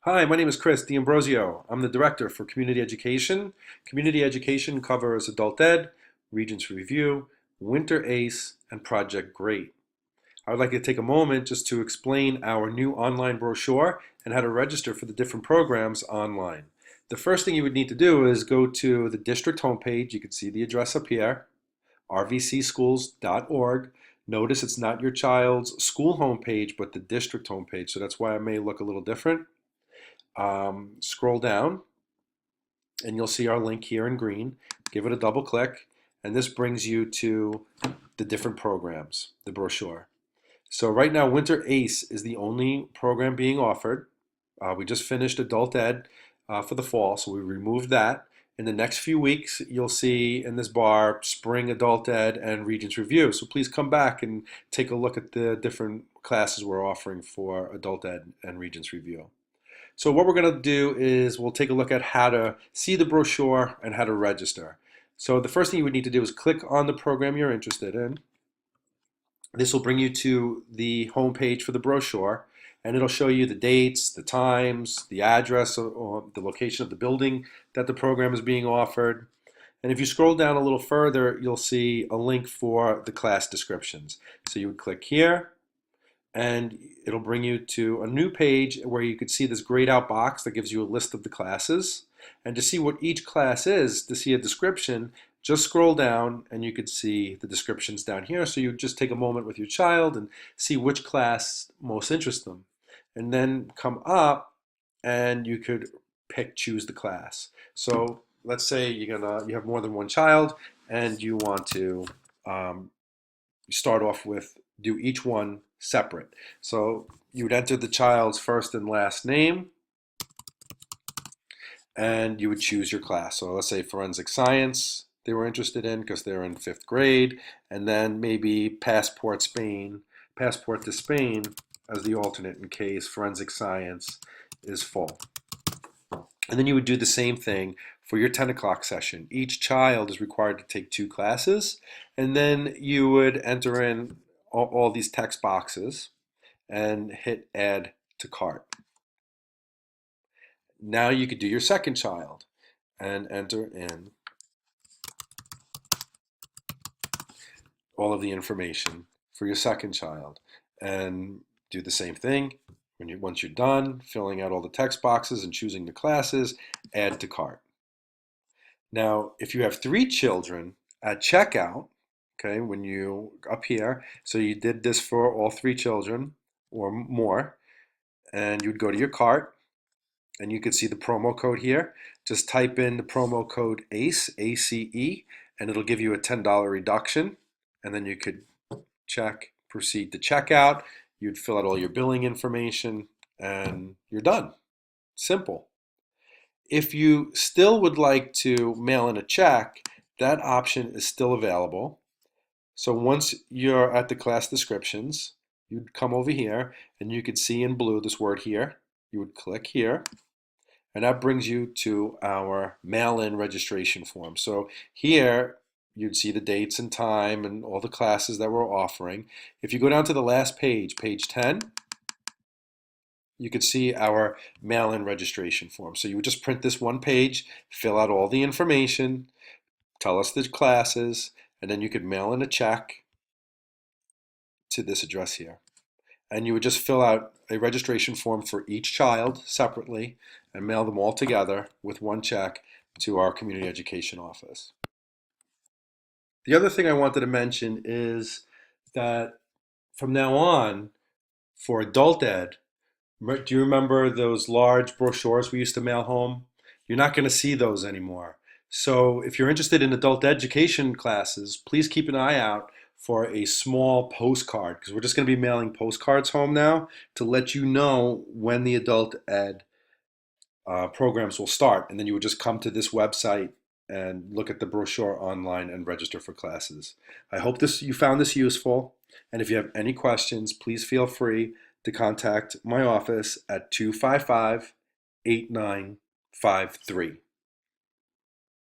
Hi, my name is Chris D'Ambrosio. I'm the director for Community Education. Community Education covers Adult Ed, Regents Review, Winter ACE, and Project GREAT. I would like to take a moment just to explain our new online brochure and how to register for the different programs online. The first thing you would need to do is go to the district homepage. You can see the address up here, rvcschools.org. Notice it's not your child's school homepage, but the district homepage, so that's why it may look a little different. Scroll down and you'll see our link here in green. Give it a double click and this brings you to the different programs, the brochure. So right now Winter ACE is the only program being offered. We just finished Adult Ed for the fall, so we removed that. In the next few weeks, you'll see in this bar Spring Adult Ed and Regents Review. So please come back and take a look at the different classes we're offering for Adult Ed and Regents Review. So what we're going to do is we'll take a look at how to see the brochure and how to register. So the first thing you would need to do is click on the program you're interested in. This will bring you to the home page for the brochure, and it'll show you the dates, the times, the address, or the location of the building that the program is being offered. And if you scroll down a little further, you'll see a link for the class descriptions. So you would click here, and it'll bring you to a new page where you could see this grayed out box that gives you a list of the classes. And to see what each class is, to see a description, just scroll down and you could see the descriptions down here. So you just take a moment with your child and see which class most interests them. And then come up and you could choose the class. So let's say you have more than one child and you want to start off with do each one separate. So you would enter the child's first and last name and you would choose your class. So let's say forensic science they were interested in because they're in 5th grade, and then maybe passport to Spain as the alternate in case forensic science is full. And then you would do the same thing for your 10 o'clock session. Each child is required to take 2 classes, and then you would enter in all these text boxes and hit add to cart. Now you could do your second child and enter in all of the information for your second child and do the same thing. Once you're done filling out all the text boxes and choosing the classes, add to cart. Now, if you have 3 children at checkout, okay, when you up here, so you did this for all 3 children or more, and you'd go to your cart and you could see the promo code here. Just type in the promo code ACE, ACE, and it'll give you a $10 reduction. And then you could proceed to checkout. You'd fill out all your billing information and you're done. Simple. If you still would like to mail in a check, that option is still available. So once you're at the class descriptions, you'd come over here and you could see in blue this word here. You would click here and that brings you to our mail-in registration form. So here you'd see the dates and time and all the classes that we're offering. If you go down to the last page, page 10, you could see our mail-in registration form. So you would just print this one page, fill out all the information, tell us the classes, and then you could mail in a check to this address here. And you would just fill out a registration form for each child separately and mail them all together with one check to our community education office. The other thing I wanted to mention is that from now on, for adult ed, do you remember those large brochures we used to mail home? You're not going to see those anymore. So if you're interested in adult education classes, please keep an eye out for a small postcard because we're just going to be mailing postcards home now to let you know when the adult ed programs will start. And then you would just come to this website and look at the brochure online and register for classes. I hope you found this useful. And if you have any questions, please feel free to contact my office at 255-8953.